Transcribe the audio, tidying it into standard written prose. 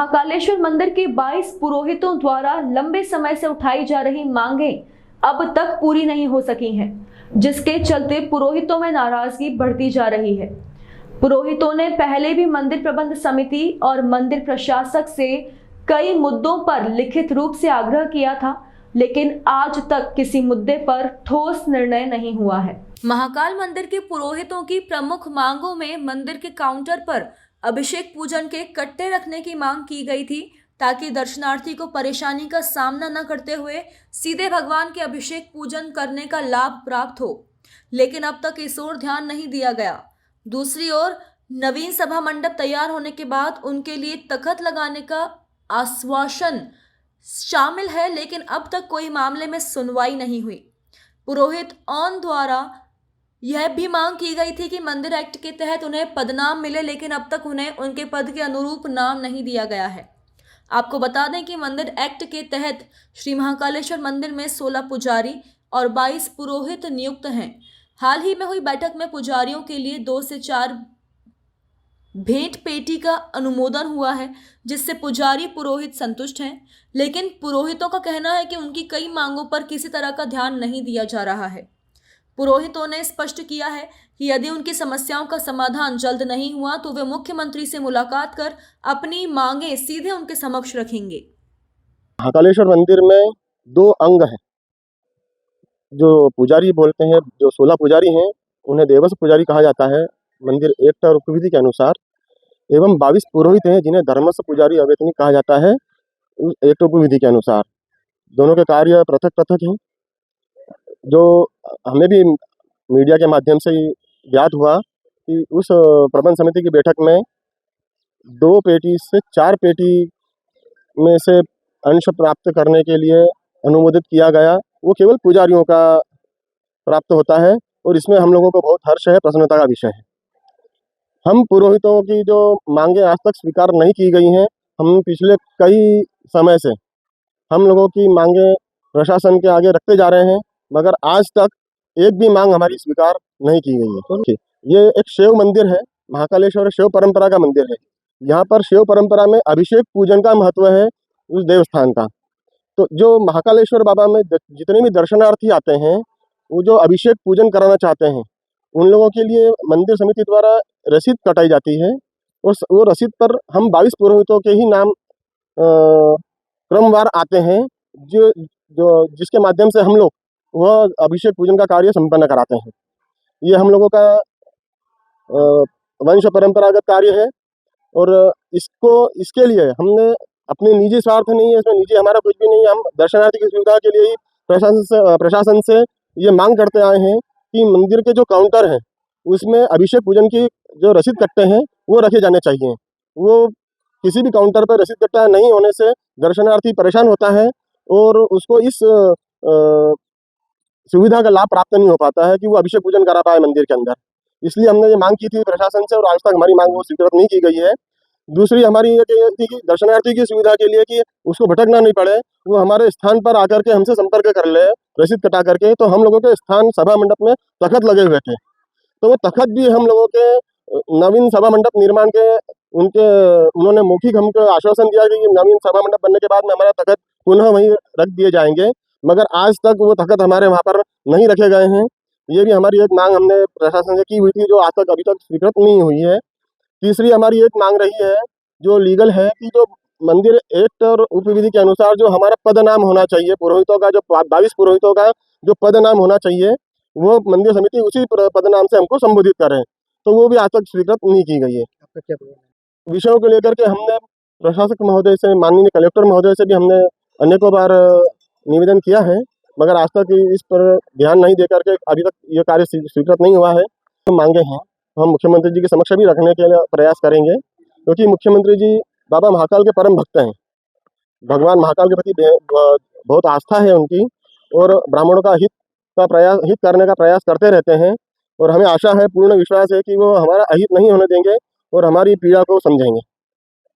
महाकालेश्वर मंदिर के 22 पुरोहितों द्वारा लंबे समय से उठाई जा रही मांगें अब तक पूरी नहीं हो सकी हैं, जिसके चलते पुरोहितों में नाराजगी बढ़ती जा रही है। पुरोहितों ने पहले भी मंदिर प्रबंध समिति और मंदिर प्रशासक से कई मुद्दों पर लिखित रूप से आग्रह किया था, लेकिन आज तक किसी मुद्दे पर ठोस निर्णय नहीं हुआ है। महाकाल मंदिर के पुरोहितों की प्रमुख मांगों में मंदिर के काउंटर पर अभिषेक पूजन के कट्टे रखने की मांग की गई थी, ताकि दर्शनार्थी को परेशानी का सामना न करते हुए सीधे भगवान के अभिषेक पूजन करने का लाभ प्राप्त हो, लेकिन अब तक इस ओर ध्यान नहीं दिया गया। दूसरी ओर नवीन सभा मंडप तैयार होने के बाद उनके लिए तख्त लगाने का आश्वासन शामिल है, लेकिन अब तक कोई मामले में सुनवाई नहीं हुई। पुरोहित ऑन द्वारा यह भी मांग की गई थी कि मंदिर एक्ट के तहत उन्हें पदनाम मिले, लेकिन अब तक उन्हें उनके पद के अनुरूप नाम नहीं दिया गया है। आपको बता दें कि मंदिर एक्ट के तहत श्री महाकालेश्वर मंदिर में 16 पुजारी और 22 पुरोहित नियुक्त हैं। हाल ही में हुई बैठक में पुजारियों के लिए 2 से 4 भेंट पेटी का अनुमोदन हुआ है, जिससे पुजारी पुरोहित संतुष्ट हैं, लेकिन पुरोहितों का कहना है कि उनकी कई मांगों पर किसी तरह का ध्यान नहीं दिया जा रहा है। पुरोहितों ने स्पष्ट किया है कि यदि उनकी समस्याओं का समाधान जल्द नहीं हुआ तो वे मुख्यमंत्री से मुलाकात कर अपनी मांगें सीधे उनके समक्ष रखेंगे। महाकालेश्वर मंदिर में 2 अंग हैं, जो पुजारी बोलते हैं, जो 16 पुजारी हैं उन्हें देवस्व पुजारी कहा जाता है मंदिर एक्ट और उपविधि के अनुसार, एवं 22 पुरोहित हैं जिन्हें धर्मस्व पुजारी अवैतनिक कहा जाता है एक्ट उपविधि के अनुसार। दोनों के कार्य पृथक पृथक हैं। जो हमें भी मीडिया के माध्यम से ज्ञात हुआ कि उस प्रबंध समिति की बैठक में 2 पेटी से 4 पेटी में से अंश प्राप्त करने के लिए अनुमोदित किया गया, वो केवल पुजारियों का प्राप्त होता है और इसमें हम लोगों को बहुत हर्ष है, प्रसन्नता का विषय है। हम पुरोहितों की जो मांगें आज तक स्वीकार नहीं की गई हैं, हम पिछले कई समय से हम लोगों की मांगें प्रशासन के आगे रखते जा रहे हैं, मगर आज तक एक भी मांग हमारी स्वीकार नहीं की गई है। ये एक शैव मंदिर है, महाकालेश्वर शैव परंपरा का मंदिर है। यहाँ पर शैव परंपरा में अभिषेक पूजन का महत्व है उस देवस्थान का। तो जो महाकालेश्वर बाबा में जितने भी दर्शनार्थी आते हैं, वो जो अभिषेक पूजन कराना चाहते हैं, उन लोगों के लिए मंदिर समिति द्वारा रसीद कटाई जाती है और वो रसीद पर हम 22 पुरोहितों के ही नाम क्रमवार आते हैं, जो जो जिसके माध्यम से हम लोग वह अभिषेक पूजन का कार्य संपन्न कराते हैं। ये हम लोगों का वंश परंपरागत कार्य है और इसके लिए हमने अपने निजी स्वार्थ नहीं है, इसमें निजी हमारा कुछ भी नहीं है। हम दर्शनार्थी की सुविधा के लिए ही प्रशासन से ये मांग करते आए हैं कि मंदिर के जो काउंटर हैं उसमें अभिषेक पूजन की जो रसीद कट्टे हैं वो रखे जाने चाहिए। वो किसी भी काउंटर पर रसीद कट्टा नहीं होने से दर्शनार्थी परेशान होता है और उसको इस सुविधा का लाभ प्राप्त नहीं हो पाता है कि वो अभिषेक पूजन करा पाए मंदिर के अंदर। इसलिए हमने ये मांग की थी प्रशासन से और आज तक हमारी मांग वो स्वीकृत नहीं की गई है। दूसरी हमारी ये थी कि दर्शनार्थी की सुविधा के लिए कि उसको भटकना नहीं पड़े, वो हमारे स्थान पर आकर के हमसे संपर्क कर ले रसीद कटा करके। तो हम लोगों के स्थान सभा मंडप में तख्त लगे हुए थे, तो वो तख्त भी हम लोगों के नवीन सभा मंडप निर्माण के उन्होंने मौखिक हमको आश्वासन दिया कि नवीन सभा मंडप बनने के बाद में हमारा तख्त पुनः वहीं रख दिए जाएंगे, मगर आज तक वो तख्त हमारे वहाँ पर नहीं रखे गए हैं। ये भी हमारी एक मांग हमने प्रशासन से की हुई थी, जो आज तक अभी तक स्वीकृत नहीं हुई है। तीसरी हमारी एक मांग रही है जो लीगल है कि जो मंदिर एक्ट और उपविधि के अनुसार जो हमारा पद नाम होना चाहिए, पुरोहितों का जो 22 पुरोहितों का जो पद नाम होना चाहिए, वो मंदिर समिति उसी पद नाम से हमको संबोधित करें, तो वो भी आज तक स्वीकृत नहीं की गई है। आपका क्या विषयों को लेकर के हमने प्रशासक महोदय से, माननीय कलेक्टर महोदय से भी हमने अनेकों बार निवेदन किया है, मगर आज तक इस पर ध्यान नहीं देकर के अभी तक ये कार्य स्वीकृत नहीं हुआ है। तो मांगे हैं हम मुख्यमंत्री जी के समक्ष भी रखने के लिए प्रयास करेंगे, क्योंकि मुख्यमंत्री जी बाबा महाकाल के परम भक्त हैं। भगवान महाकाल के प्रति बहुत आस्था है उनकी और ब्राह्मणों का हित करने का प्रयास करते रहते हैं और हमें आशा है, पूर्ण विश्वास है कि वो हमारा अहित नहीं होने देंगे और हमारी पीड़ा को समझेंगे।